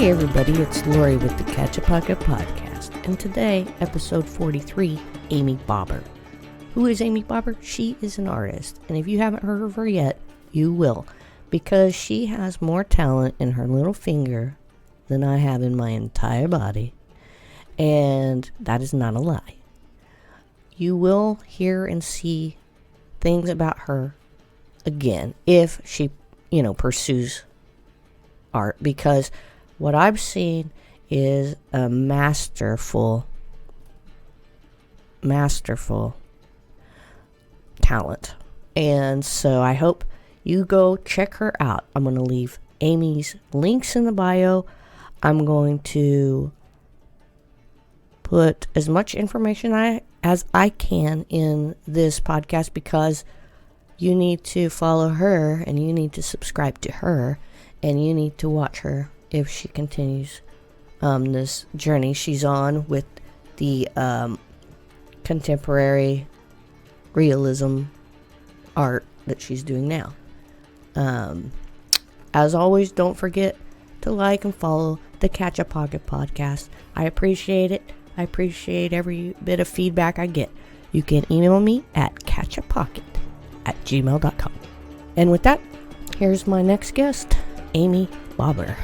Hey everybody, it's Lori with the Catch a Pocket Podcast, and today, episode 43, Amy Bobber. Who is Amy Bobber? She is an artist, and if you haven't heard of her yet, you will, because she has more talent in her little finger than I have in my entire body, and that is not a lie. You will hear and see things about her again if she, pursues art, because what I've seen is a masterful talent. And so I hope you go check her out. I'm going to leave Amy's links in the bio. I'm going to put as much information as I can in this podcast, because you need to follow her and you need to subscribe to her and you need to watch her if she continues this journey she's on with the contemporary realism art that she's doing now. As always, don't forget to like and follow the Catch a Pocket Podcast. I appreciate it. I appreciate every bit of feedback I get. You can email me at catchapocket@gmail.com. And with that, here's my next guest, Amy Bobber.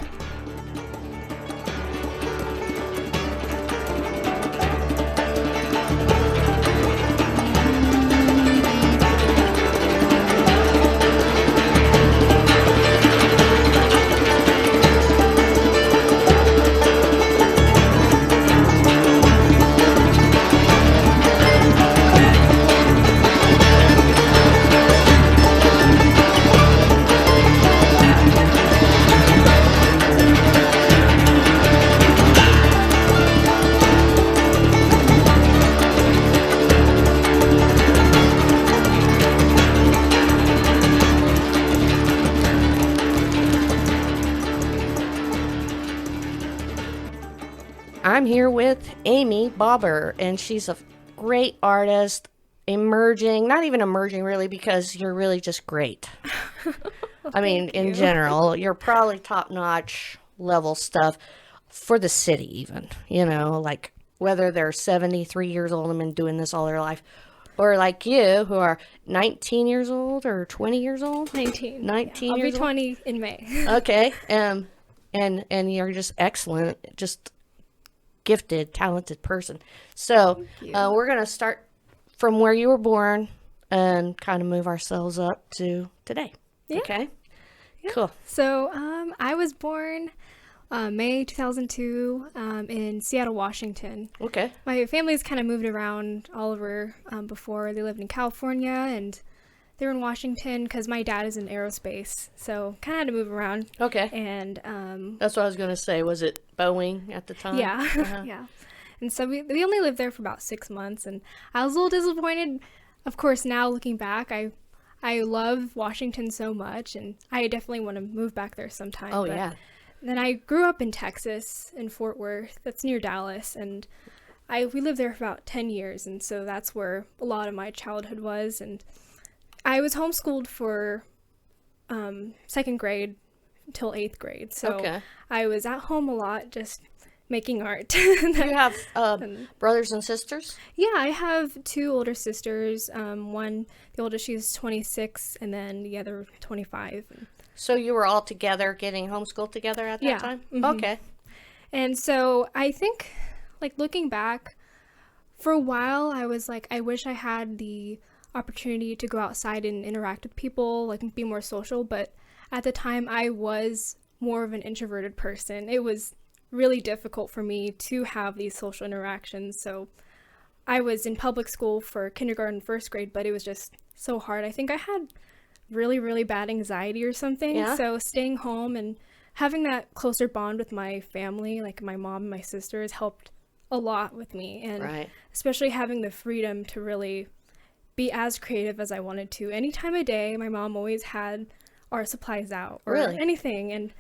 I'm here with Amy Bobber, and she's a great artist, not even emerging really, because you're really just great. I mean, in general, you're probably top-notch level stuff for the city even, like whether they're 73 years old and been doing this all their life, or like you, who are 19 years old or 20 years old? 19. 19 I'll years be 20 in May. Okay, and you're just excellent, just gifted, talented person. So we're going to start from where you were born and kind of move ourselves up to today. Yeah. Okay? Yeah. Cool. So I was born May 2002 in Seattle, Washington. Okay. My family's kind of moved around all over before. They lived in California and they were in Washington because my dad is in aerospace, so kind of had to move around. Okay. And that's what I was going to say. Was it Boeing at the time? Yeah. Uh-huh. Yeah. And so we only lived there for about 6 months, and I was a little disappointed. Of course, now looking back, I love Washington so much, and I definitely want to move back there sometime. Oh, yeah. Then I grew up in Texas, in Fort Worth. That's near Dallas, and we lived there for about 10 years, and so that's where a lot of my childhood was. And I was homeschooled for second grade until 8th grade, so okay. I was at home a lot, just making art. Do you have brothers and sisters? Yeah, I have 2 older sisters. One, the oldest, she's 26, and then the other 25. So you were all together getting homeschooled together at that time? Mm-hmm. Okay. And so I think, like, looking back, for a while I was like, I wish I had the opportunity to go outside and interact with people, like be more social, but at the time I was more of an introverted person. It was really difficult for me to have these social interactions. So I was in public school for kindergarten, 1st grade, but it was just so hard. I think I had really, really bad anxiety or something. Yeah. So staying home and having that closer bond with my family, like my mom and my sisters, helped a lot with me. And especially having the freedom to really be as creative as I wanted to. Any time of day, my mom always had art supplies out or anything. And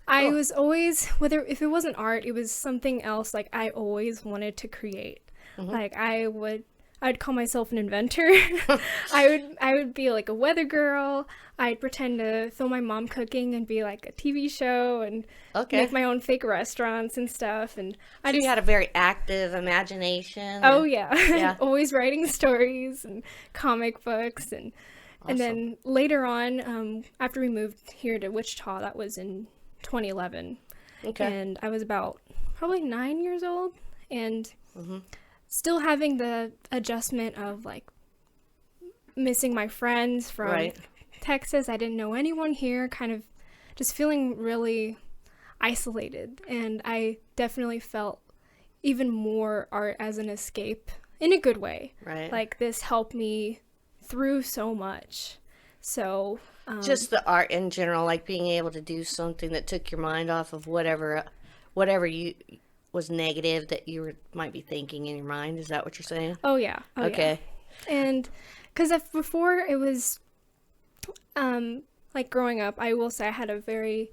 I was always, if it wasn't art, it was something else. Like I always wanted to create. Mm-hmm. Like I I'd call myself an inventor. I would be like a weather girl. I'd pretend to film my mom cooking and be like a TV show and make my own fake restaurants and stuff. And so you had a very active imagination. Oh, yeah. Always writing stories and comic books. And Awesome. And then later on, after we moved here to Wichita, that was in 2011. Okay. And I was about probably 9 years old and still having the adjustment of like missing my friends from Texas. I didn't know anyone here, kind of just feeling really isolated. And I definitely felt even more art as an escape in a good way. Right. Like this helped me through so much. So just the art in general, like being able to do something that took your mind off of whatever you was negative that you might be thinking in your mind. Is that what you're saying? Oh yeah. Okay. Yeah. And because before it was like growing up, I will say I had a very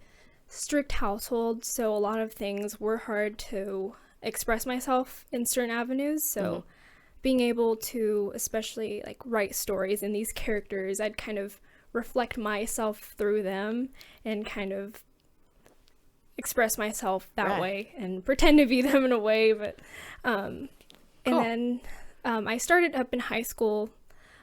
strict household, so a lot of things were hard to express myself in certain avenues. So being able to especially like write stories in these characters, I'd kind of reflect myself through them and kind of express myself that way and pretend to be them in a way. But and then I started up in high school.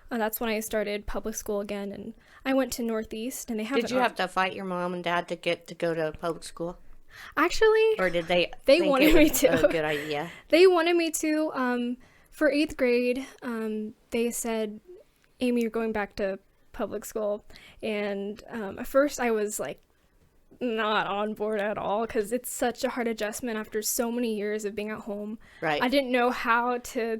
That's when I started public school again, and I went to Northeast, and they have. Did you have to fight your mom and dad to get to go to public school? Actually, or did they? They wanted me to. A good idea. They wanted me to. For 8th grade, they said, "Amy, you're going back to public school," and at first I was like not on board at all because it's such a hard adjustment after so many years of being at home. Right. I didn't know how to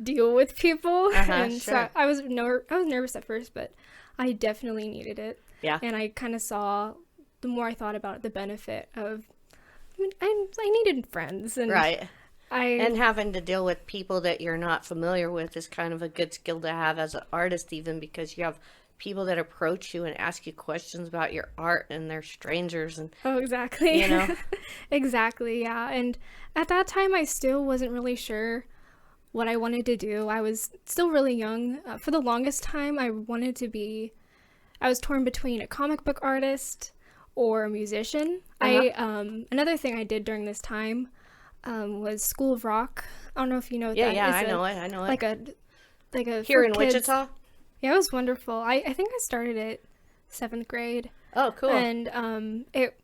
deal with people, and so I was nervous at first, but I definitely needed it. Yeah. And I kind of saw, the more I thought about it, the benefit of. I needed friends, and and having to deal with people that you're not familiar with is kind of a good skill to have as an artist, even because you have people that approach you and ask you questions about your art, and they're strangers. And exactly. You know? Exactly, yeah. And at that time, I still wasn't really sure what I wanted to do. I was still really young. For the longest time, I was torn between a comic book artist or a musician. Another thing I did during this time was School of Rock. I don't know if you know what that is. Yeah, I know it. Like a here in kids. Wichita? Yeah, it was wonderful. I think I started it 7th grade. Oh, cool. And it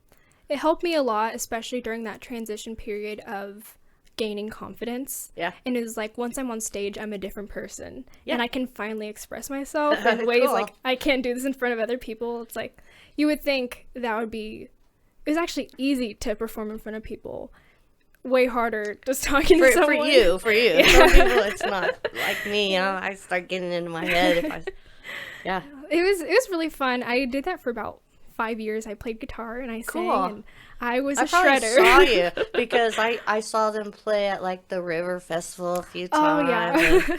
helped me a lot, especially during that transition period of gaining confidence. Yeah. And it was like, once I'm on stage, I'm a different person. Yeah. And I can finally express myself in ways like, I can't do this in front of other people. It's like, you would think that would be, it was actually easy to perform in front of people. Way harder just talking to someone. For you. Yeah. Some people, it's not like me, you know. I start getting into my head. It was really fun. I did that for about 5 years. I played guitar and I sang, and I was a shredder. I saw you because I saw them play at like the River Festival a few times. Oh yeah.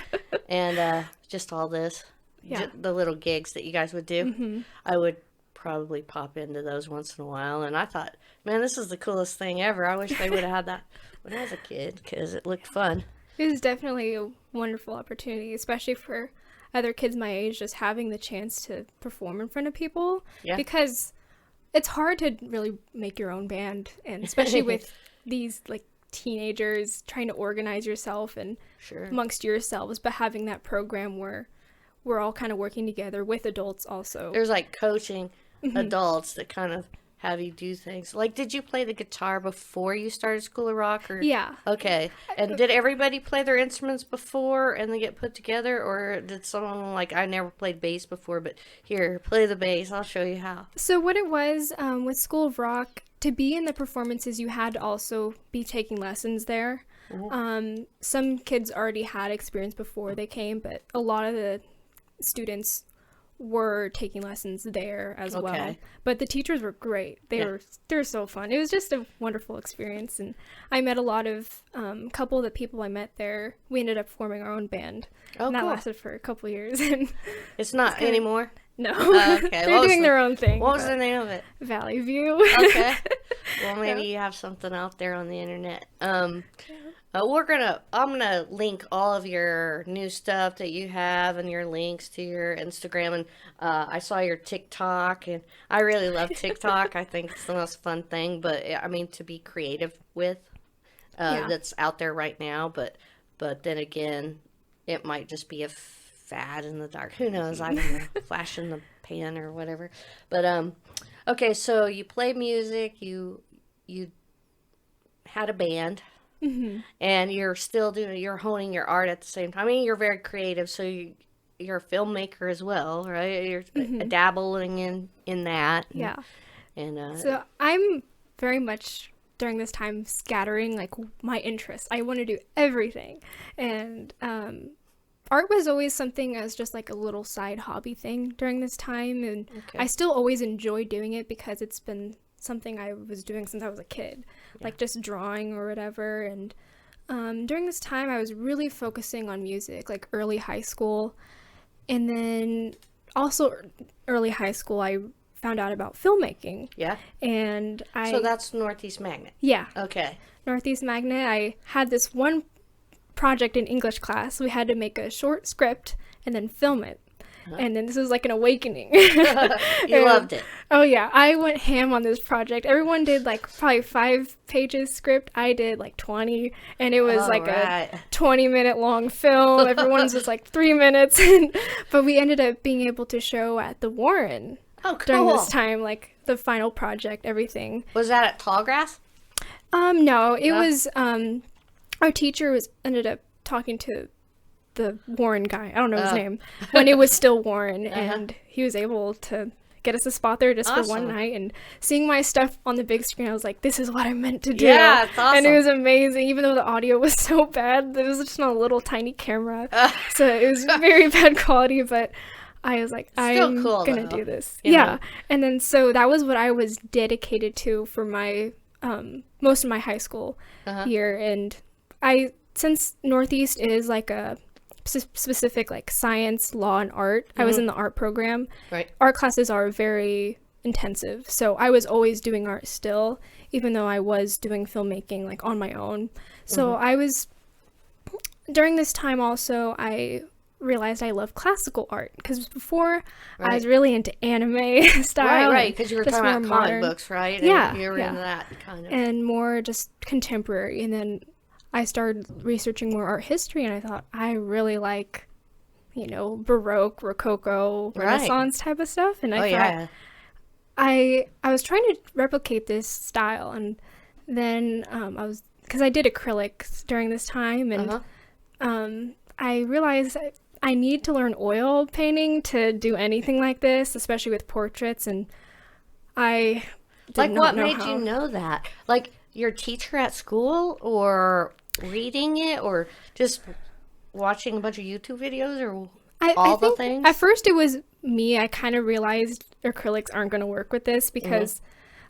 and just all this, the little gigs that you guys would do. Mm-hmm. I would probably pop into those once in a while, and I thought, man, this is the coolest thing ever. I wish they would have had that when I was a kid because it looked fun. It was definitely a wonderful opportunity, especially for other kids my age, just having the chance to perform in front of people. Yeah. Because it's hard to really make your own band, and especially with these like teenagers trying to organize yourself and amongst yourselves, but having that program where we're all kind of working together with adults also. There's like coaching adults that kind of have you do things. Like, did you play the guitar before you started School of Rock? Or? Yeah. Okay. And did everybody play their instruments before and they get put together? Or did someone, like, I never played bass before, but here, play the bass. I'll show you how. So what it was with School of Rock, to be in the performances, you had to also be taking lessons there. Mm-hmm. Some kids already had experience before they came, but a lot of the students were taking lessons there as well. But the teachers were great. They were so fun. It was just a wonderful experience, and I met a lot of couple of the people I met there. We ended up forming our own band. And that lasted for a couple years. And it's not anymore? No. Okay. They're doing their own thing. What was the name of it? Valley View. Okay. Well, maybe you have something out there on the internet. I'm gonna link all of your new stuff that you have and your links to your Instagram. And I saw your TikTok, and I really love TikTok. I think it's the most fun thing. But I mean, to be creative with that's out there right now. But then again, it might just be a fad in the dark. Who knows? I don't know. Flash in the pan or whatever. But okay. So you play music. You had a band. Mm-hmm. And you're honing your art at the same time. I mean, you're very creative, so you're a filmmaker as well, right? You're dabbling in that. Yeah. And so I'm very much during this time scattering like my interests. I want to do everything. And art was always something as just like a little side hobby thing during this time. And I still always enjoy doing it because it's been something I was doing since I was a kid, like just drawing or whatever. And during this time I was really focusing on music, like early high school. And then also early high school I found out about filmmaking. Yeah. And So that's Northeast Magnet. Yeah. Okay. Northeast Magnet. I had this one project in English class. We had to make a short script and then film it. And then this was like an awakening. You loved it. Oh yeah, I went ham on this project. Everyone did like probably 5 pages script. I did like 20, and it was a 20-minute long film. Everyone's was like 3 minutes, but we ended up being able to show at the Warren. Oh, cool. During this time, like the final project, everything. Was that at Tallgrass? No, it was our teacher ended up talking to the Warren guy, I don't know his name, when it was still Warren, and he was able to get us a spot there just for one night. And seeing my stuff on the big screen, I was like, this is what I meant to do. Yeah, it's awesome. And it was amazing, even though the audio was so bad. It was just on a little tiny camera, so it was very bad quality, but I was like, I'm gonna do this. Yeah. And then so that was what I was dedicated to for my most of my high school year. And since Northeast is like a specific like science, law, and art, I was in the art program. Right. Art classes are very intensive, so I was always doing art still, even though I was doing filmmaking like on my own. So I was, during this time also, I realized I love classical art, because before I was really into anime style. Right, because you were talking about comic books, right? Yeah. And you were into that kind of. And more just contemporary. And then I started researching more art history, and I thought, I really like, Baroque, Rococo, Renaissance type of stuff. And I thought, I was trying to replicate this style. And then because I did acrylics during this time, and I realized I need to learn oil painting to do anything like this, especially with portraits. And I did not know made you know that? Like your teacher at school, or reading it, or just watching a bunch of YouTube videos, or all the things? At first it was me. I kind of realized acrylics aren't going to work with this because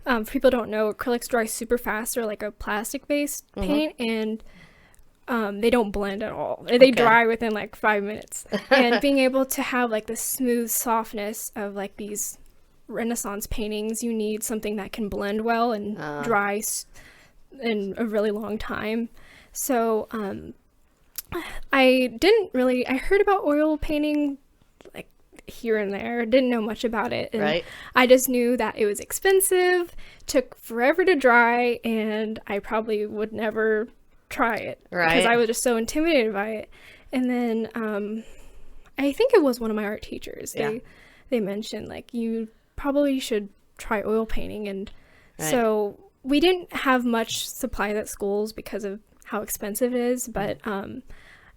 if people don't know, acrylics dry super fast. They're like a plastic-based paint, and they don't blend at all. They dry within like 5 minutes. And being able to have like the smooth softness of like these Renaissance paintings, you need something that can blend well and dry in a really long time. So I heard about oil painting like here and there, didn't know much about it. And I just knew that it was expensive, took forever to dry, and I probably would never try it because I was just so intimidated by it. And then I think it was one of my art teachers. They mentioned like, you probably should try oil painting. And so we didn't have much supplies at schools because of how expensive it is, but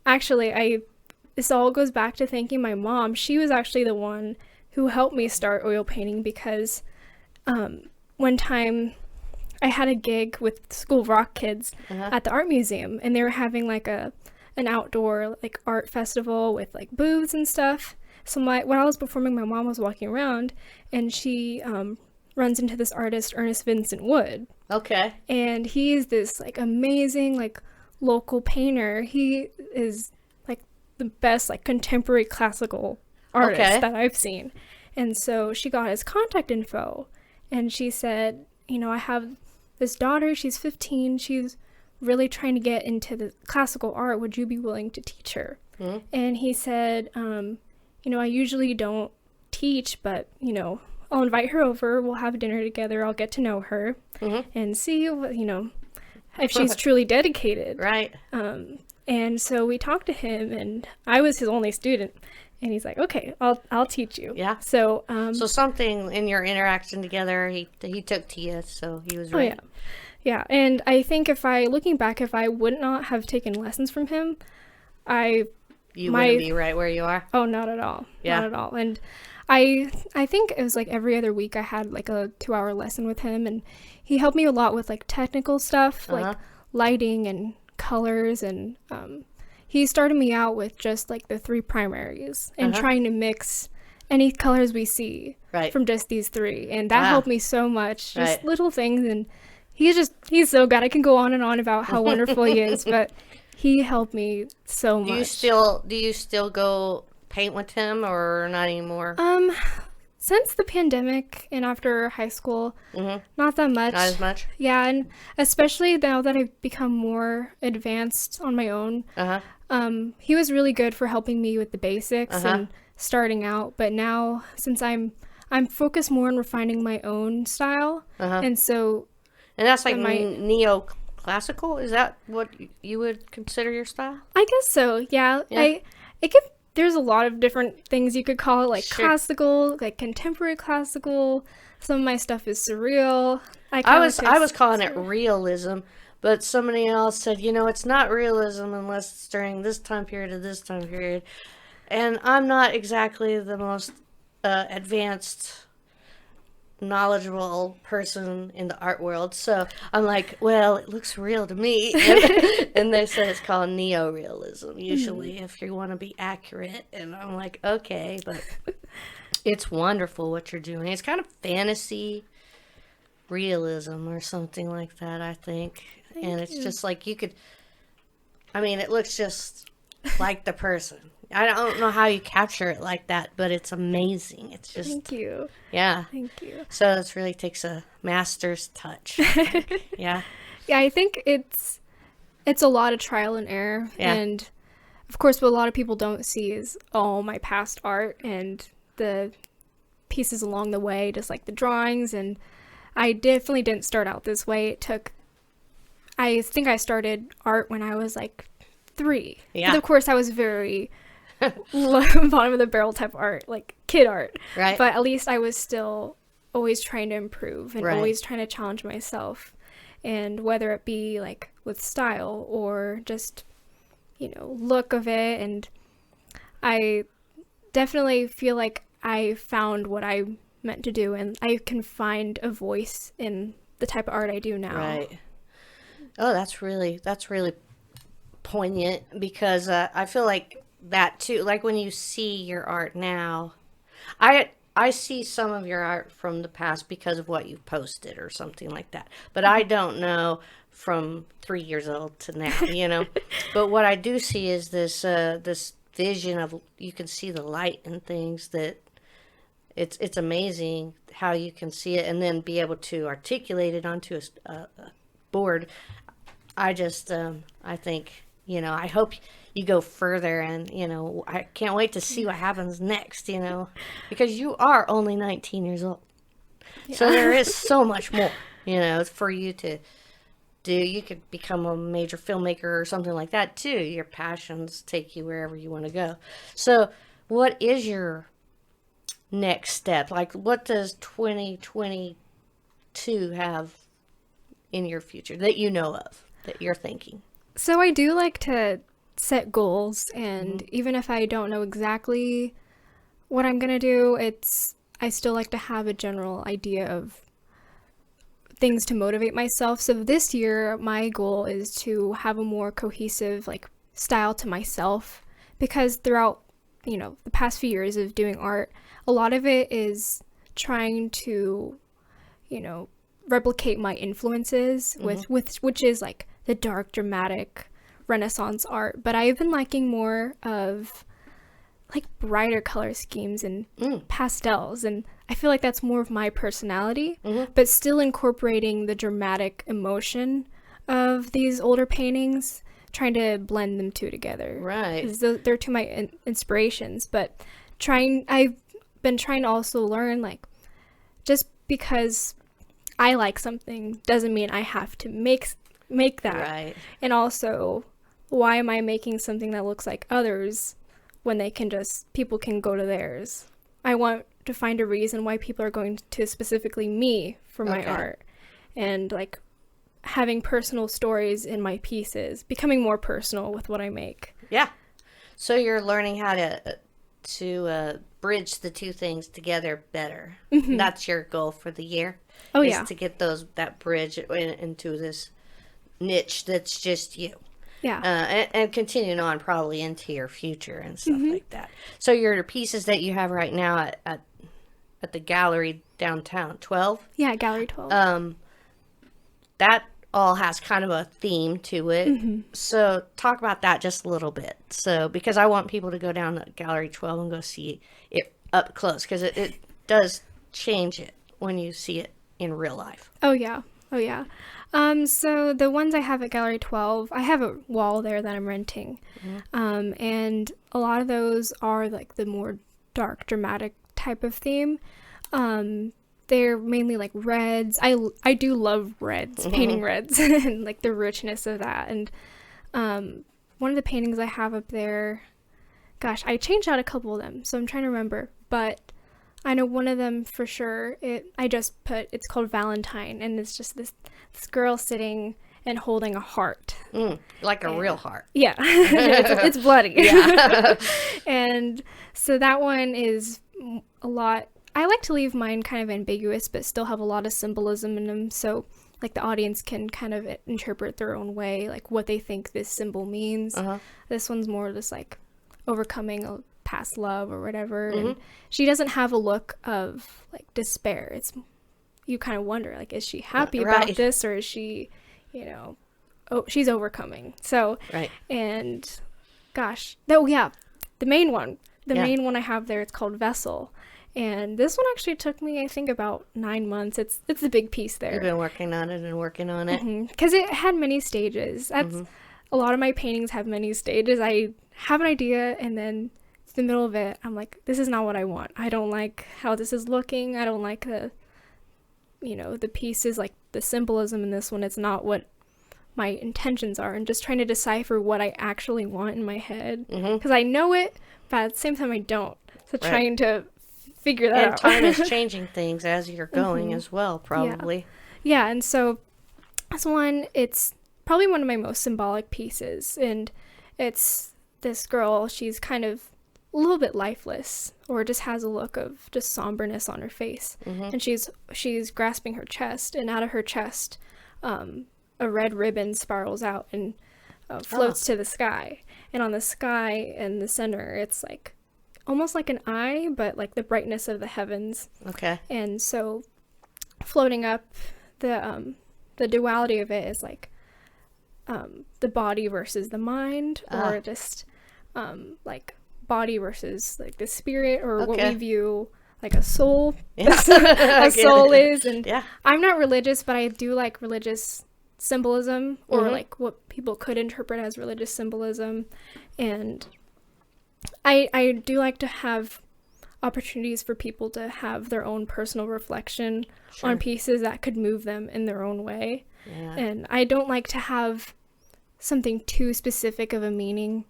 actually this all goes back to thanking my mom. She was actually the one who helped me start oil painting, because one time I had a gig with School of Rock kids at the art museum, and they were having like an outdoor like art festival with like booths and stuff. So when I was performing, my mom was walking around, and she runs into this artist, Ernest Vincent Wood. Okay. And he's this like amazing like local painter. He is like the best like contemporary classical artist that I've seen. And so she got his contact info, and she said, I have this daughter, she's 15, she's really trying to get into the classical art. Would you be willing to teach her? Mm-hmm. And he said, I usually don't teach, but, I'll invite her over. We'll have dinner together. I'll get to know her and see what, if she's truly dedicated. Right. And so we talked to him, and I was his only student. And he's like, okay, I'll teach you. Yeah. So so something in your interaction together, he took to you, so he was right. Oh, yeah. And I think looking back, if I would not have taken lessons from him, you wouldn't be right where you are. Oh, not at all. Yeah. Not at all. And I think it was like every other week I had like a 2-hour lesson with him, and he helped me a lot with like technical stuff, like lighting and colors, and he started me out with just like the 3 primaries and trying to mix any colors we see from just these 3, and that helped me so much. Just little things, and he's so good. I can go on and on about how wonderful he is, but he helped me so much. Do you still go paint with him, or not anymore? Since the pandemic and after high school, not that much. Not as much? Yeah, and especially now that I've become more advanced on my own. He was really good for helping me with the basics and starting out, but now since I'm focused more on refining my own style, and that's like neoclassical. Is that what you would consider your style? I guess so. Yeah. There's a lot of different things you could call it, like classical, like contemporary classical. Some of my stuff is surreal. I was calling it realism, but somebody else said, it's not realism unless it's during this time period or this time period. And I'm not exactly the most advanced, knowledgeable person in the art world, so I'm like, well, it looks real to me. And they said it's called neo-realism usually, if you want to be accurate. And I'm like, okay, but it's wonderful what you're doing. It's kind of fantasy realism or something like that, I think. And it's just like it looks just like the person. I don't know how you capture it like that, but it's amazing. It's just... Thank you. Yeah. Thank you. So it really takes a master's touch. Yeah. Yeah, I think it's a lot of trial and error. Yeah. And, of course, what a lot of people don't see is all my past art and the pieces along the way, just like the drawings. And I definitely didn't start out this way. I think I started art when I was like 3. Yeah. But, of course, I was very... bottom of the barrel type art, like kid art, right? But at least I was still always trying to improve and always trying to challenge myself, and whether it be like with style or just look of it. And I definitely feel like I found what I meant to do, and I can find a voice in the type of art I do now. Right. Oh, that's really poignant, because I feel like that too, like when you see your art now, I see some of your art from the past because of what you've posted or something like that, but I don't know from 3 years old to now, but what I do see is this vision of, you can see the light and things, that it's amazing how you can see it and then be able to articulate it onto a board. I think, I hope you go further, and I can't wait to see what happens next, because you are only 19 years old. Yeah. So there is so much more, for you to do. You could become a major filmmaker or something like that too. Your passions take you wherever you want to go. So what is your next step? Like, what does 2022 have in your future that you know of, that you're thinking? So I do like to set goals, and even if I don't know exactly what I'm gonna do, I still like to have a general idea of things to motivate myself. So this year my goal is to have a more cohesive style to myself, because throughout the past few years of doing art, a lot of it is trying to replicate my influences with which is like the dark, dramatic Renaissance art, but I've been liking more of brighter color schemes and pastels, and I feel like that's more of my personality, but still incorporating the dramatic emotion of these older paintings, trying to blend them two together. Right. Because they're two of my inspirations. But I've been trying to also learn, like, just because I like something doesn't mean I have to make that. Right. And also, why am I making something that looks like others when people can go to theirs? I want to find a reason why people are going to specifically me for my art. And, like, having personal stories in my pieces, becoming more personal with what I make. Yeah. So you're learning how to bridge the two things together better. Mm-hmm. That's your goal for the year. Oh, is to get that bridge into this niche that's just you. Yeah. And continuing on probably into your future and stuff like that. So your pieces that you have right now at the gallery downtown, 12? Yeah, Gallery 12. That all has kind of a theme to it. Mm-hmm. So talk about that just a little bit. So, because I want people to go down to Gallery 12 and go see it up close, because it does change it when you see it in real life. Oh, yeah. So the ones I have at Gallery 12, I have a wall there that I'm renting. Mm-hmm. And a lot of those are like the more dark, dramatic type of theme. They're mainly like reds. I do love reds, mm-hmm. painting reds, and like the richness of that. And one of the paintings I have up there, gosh, I changed out a couple of them, so I'm trying to remember. But I know one of them for sure. It's called Valentine, and it's just this girl sitting and holding a heart. Like a real heart. Yeah. it's bloody. Yeah. And so that one is a lot. I like to leave mine kind of ambiguous, but still have a lot of symbolism in them. So like the audience can kind of interpret their own way, like what they think this symbol means. Uh-huh. This one's more just like overcoming a past love or whatever. Mm-hmm. And she doesn't have a look of like despair. You kind of wonder, like, is she happy about this, or is she, she's overcoming. So, and gosh, the main one I have there, it's called Vessel. And this one actually took me, I think, about 9 months. It's the big piece there. You've been working on it. Because it had many stages. That's a lot of my paintings have many stages. I have an idea, and then in the middle of it, I'm like, this is not what I want. I don't like how this is looking. I don't like the pieces, like the symbolism in this one. It's not what my intentions are. And just trying to decipher what I actually want in my head. Because I know it, but at the same time, I don't. So trying to figure that out. And time is changing things as you're going as well, probably. Yeah, and so this one, it's probably one of my most symbolic pieces. And it's this girl, she's kind of a little bit lifeless, or just has a look of just somberness on her face. And she's grasping her chest, and out of her chest, a red ribbon spirals out and floats to the sky. And on the sky in the center, it's like almost like an eye, but like the brightness of the heavens. Okay. And so floating up, the duality of it is like the body versus the mind, or just like body versus like the spirit, or what we view like a soul. A soul is. And I'm not religious, but I do like religious symbolism, or like what people could interpret as religious symbolism. And I do like to have opportunities for people to have their own personal reflection on pieces that could move them in their own way. Yeah. And I don't like to have something too specific of a meaning.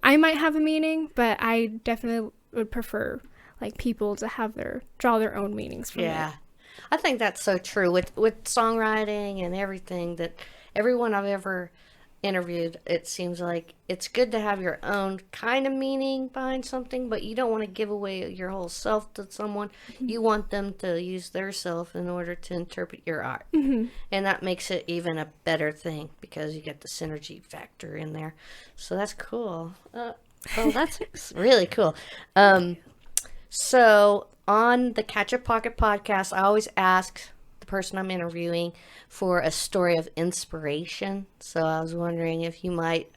I might have a meaning, but I definitely would prefer like people to draw their own meanings from it. Yeah. I think that's so true with songwriting and everything, that everyone I've ever interviewed, it seems like it's good to have your own kind of meaning behind something, but you don't want to give away your whole self to someone. You want them to use their self in order to interpret your art. And that makes it even a better thing, because you get the synergy factor in there. So that's cool. That's really cool. So on the Catch a Pocket podcast, I always ask the person I'm interviewing for a story of inspiration. So I was wondering if you might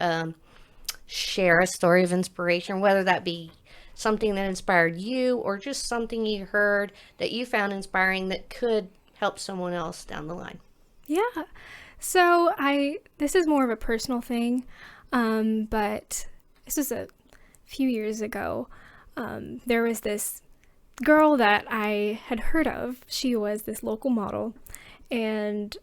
share a story of inspiration, whether that be something that inspired you, or just something you heard that you found inspiring that could help someone else down the line. Yeah. So this is more of a personal thing, but this was a few years ago. There was this girl that I had heard of. She was this local model, and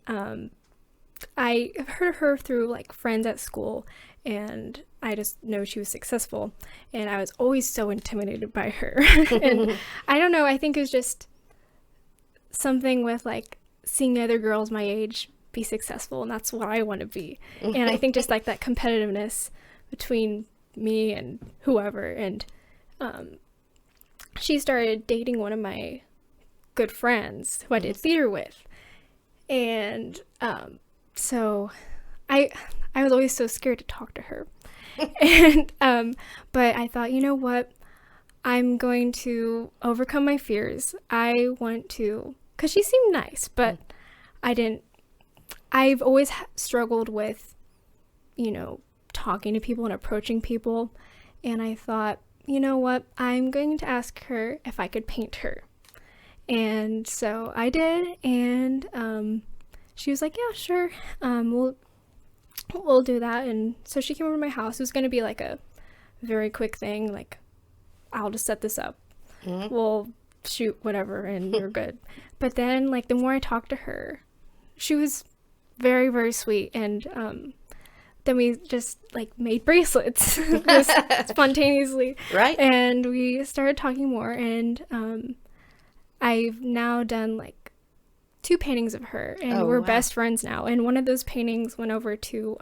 I heard of her through like friends at school, and I just know she was successful, and I was always so intimidated by her. And I don't know, I think it was just something with like seeing other girls my age be successful, and that's what I want to be. And I think just like that competitiveness between me and whoever, and she started dating one of my good friends who I did theater with, and so I was always so scared to talk to her. And but I thought, you know what, I'm going to overcome my fears. I want to, because she seemed nice, but I've always struggled with, talking to people and approaching people. And I thought, you know what, I'm going to ask her if I could paint her. And so I did, and she was like, yeah, sure, we'll do that. And so she came over to my house. It was going to be like a very quick thing, like, I'll just set this up. We'll shoot whatever, and you're good. But then, like, the more I talked to her, she was very, very sweet, and then we just like made bracelets just spontaneously, right? And we started talking more, and I've now done like 2 paintings of her, and we're best friends now. And one of those paintings went over to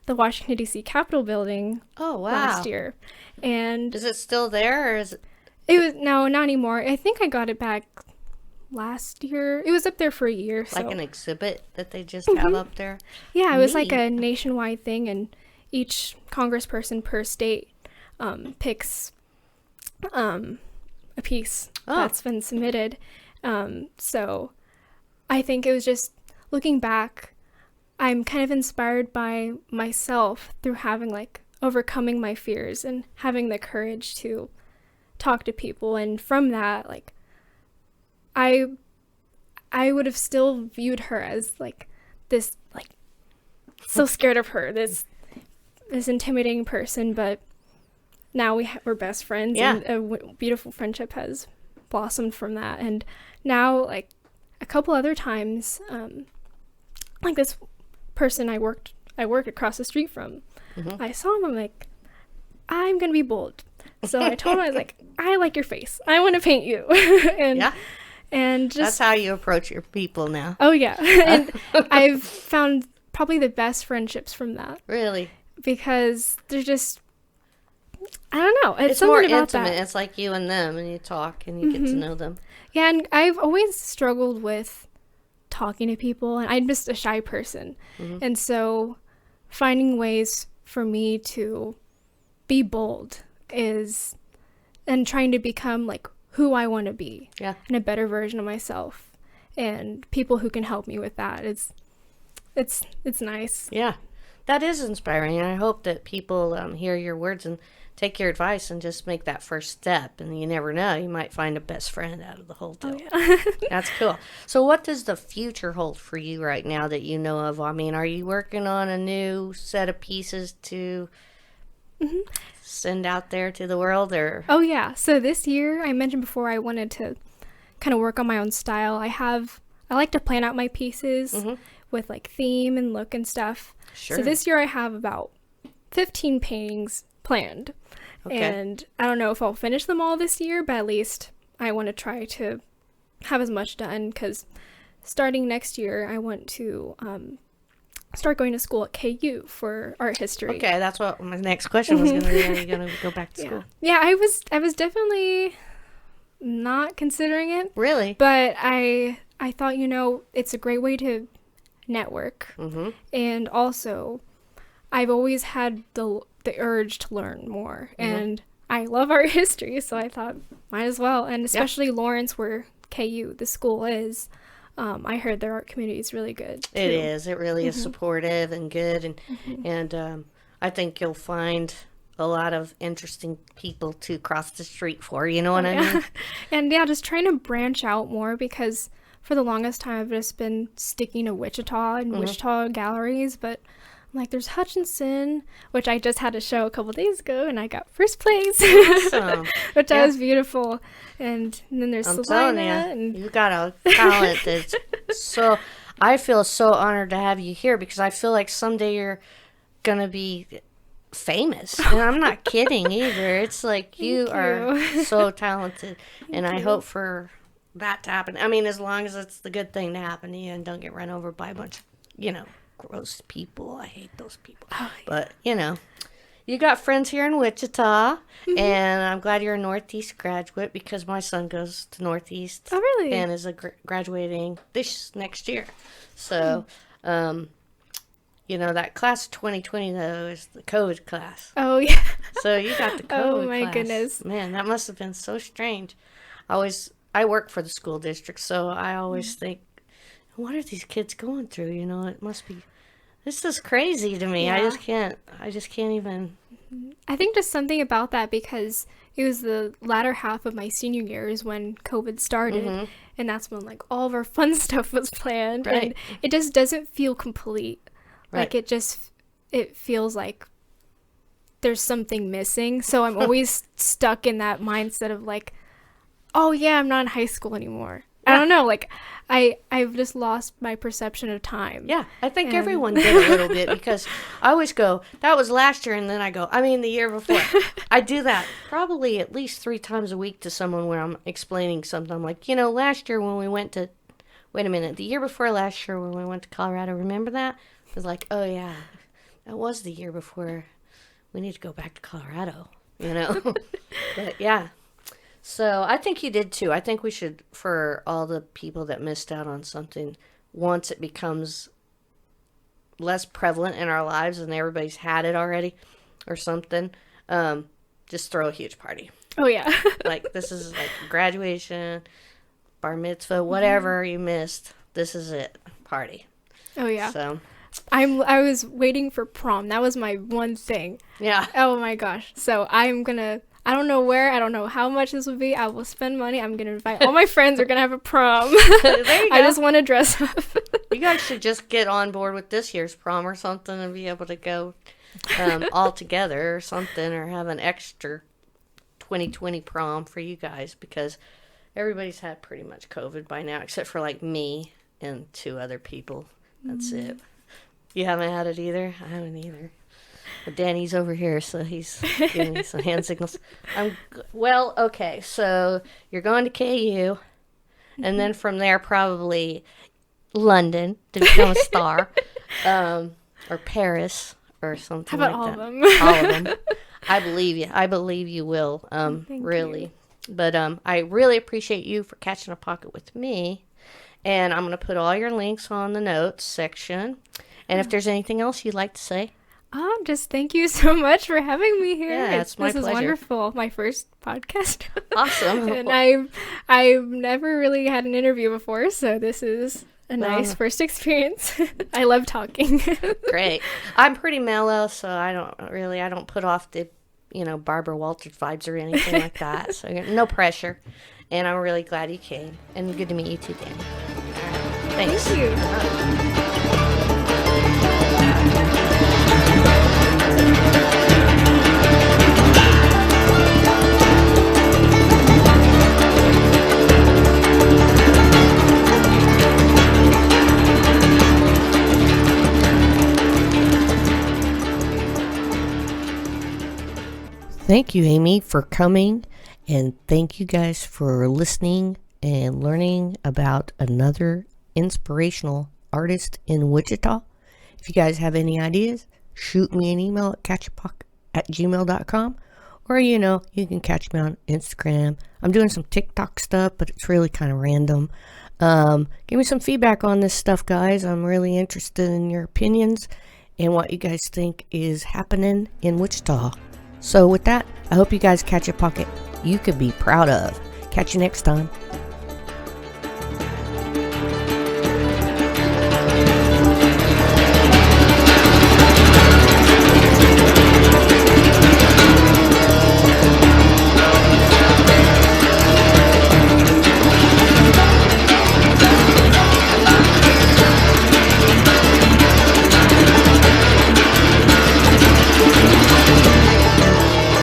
the Washington D.C. Capitol building last year. And is it still there, or is it? It was no, not anymore. I think I got it back last year. It was up there for a year. Like an exhibit that they just have up there? Yeah, it was like a nationwide thing, and each congressperson per state picks a piece that's been submitted. So I think it was just, looking back, I'm kind of inspired by myself through having like overcoming my fears and having the courage to talk to people. And from that, like, I would have still viewed her as like this, like, so scared of her, this intimidating person, but now we're best friends, and a beautiful friendship has blossomed from that. And now, like, a couple other times, like this person I worked across the street from, I saw him, I'm like, I'm gonna be bold. So I told him, I was like, I like your face, I want to paint you. And just, that's how you approach your people now. Oh yeah. And I've found probably the best friendships from that. Really? Because they're just, I don't know, it's more intimate. It's like you and them, and you talk and you get to know them. Yeah, and I've always struggled with talking to people, and I'm just a shy person. And so finding ways for me to be bold and trying to become like who I want to be, and a better version of myself, and people who can help me with that. It's nice. Yeah, that is inspiring, and I hope that people hear your words and take your advice and just make that first step. And you never know, you might find a best friend out of the whole deal. That's cool. So what does the future hold for you right now that you know of? I mean, are you working on a new set of pieces to send out there to the world, or? Oh yeah, so this year, I mentioned before, I wanted to kind of work on my own style. I like to plan out my pieces with like theme and look and stuff. So this year I have about 15 paintings planned. And I don't know if I'll finish them all this year, but at least I want to try to have as much done, because starting next year I want to start going to school at KU for art history. Okay, that's what my next question was going to be. Are you going to go back to school? Yeah, I was definitely not considering it. Really? But I thought, it's a great way to network. And also, I've always had the urge to learn more. And I love art history, so I thought, might as well. And especially Lawrence, where KU, the school is, I heard their art community is really good too. It is. It really is supportive and good, and I think you'll find a lot of interesting people to cross the street for. You know what I mean? And yeah, just trying to branch out more, because for the longest time, I've just been sticking to Wichita and Wichita galleries, but I'm like, there's Hutchinson, which I just had a show a couple days ago, and I got first place, Awesome. which I was beautiful. And then there's I'm Salina, telling you got a talent that's so. I feel so honored to have you here because I feel like someday you're gonna be famous, and I'm not kidding either. It's like you are so talented, and I hope for that to happen. I mean, as long as it's the good thing to happen to you and don't get run over by a bunch of, gross people. I hate those people. Oh, but, you got friends here in Wichita, and I'm glad you're a Northeast graduate because my son goes to Northeast. Oh, really? And is graduating this next year. So, that class of 2020, though, is the COVID class. Oh, yeah. So you got the COVID class. Oh, my goodness. Man, that must have been so strange. I work for the school district, so I always think, what are these kids going through? It must be, this is crazy to me. Yeah. I just can't even. I think just something about that because it was the latter half of my senior years when COVID started, and that's when like all of our fun stuff was planned, right. and it just doesn't feel complete. Right. Like it feels like there's something missing. So I'm always stuck in that mindset of like, oh yeah, I'm not in high school anymore. Yeah. I don't know, like I've just lost my perception of time. Yeah, I think everyone did a little bit because I always go, that was last year, and then I go, the year before. I do that probably at least 3 times a week to someone where I'm explaining something. I'm like, last year when we went to, wait a minute, the year before last year when we went to Colorado, remember that? I was like, oh yeah, that was the year before. We need to go back to Colorado, But yeah. So I think you did too. I think we should, for all the people that missed out on something, once it becomes less prevalent in our lives and everybody's had it already or something, just throw a huge party. Oh, yeah. Like this is like graduation, bar mitzvah, whatever you missed. This is it. Party. Oh, yeah. So I was waiting for prom. That was my one thing. Yeah. Oh, my gosh. So I don't know where, I don't know how much this will be. I will spend money. I'm going to invite all my friends. We're going to have a prom. There you go. I just want to dress up. You guys should just get on board with this year's prom or something and be able to go all together or something, or have an extra 2020 prom for you guys because everybody's had pretty much COVID by now except for like me and 2 other people. That's it. You haven't had it either? I haven't either. But Danny's over here, so he's giving me some hand signals. Well, okay, so you're going to KU, and then from there probably London to become a star, or Paris, or something How about like all that. of them? All of them. I believe you. I believe you will, really. You. But I really appreciate you for catching a pocket with me, and I'm going to put all your links on the notes section. And if there's anything else you'd like to say. Just thank you so much for having me here. Yeah, it's my pleasure. This is wonderful. My first podcast. Awesome. And I've never really had an interview before, so this is a nice first experience. I love talking. Great. I'm pretty mellow, so I don't put off the, Barbara Walters vibes or anything like that. So no pressure. And I'm really glad you came. And good to meet you too, Danny. Thanks. Thank you. Thank you, Amy, for coming, and thank you guys for listening and learning about another inspirational artist in Wichita. If you guys have any ideas, shoot me an email at catchapock@gmail.com, or you can catch me on Instagram. I'm doing some TikTok stuff, but it's really kind of random. Give me some feedback on this stuff, guys. I'm really interested in your opinions and what you guys think is happening in Wichita. So with that, I hope you guys catch a pocket you could be proud of. Catch you next time.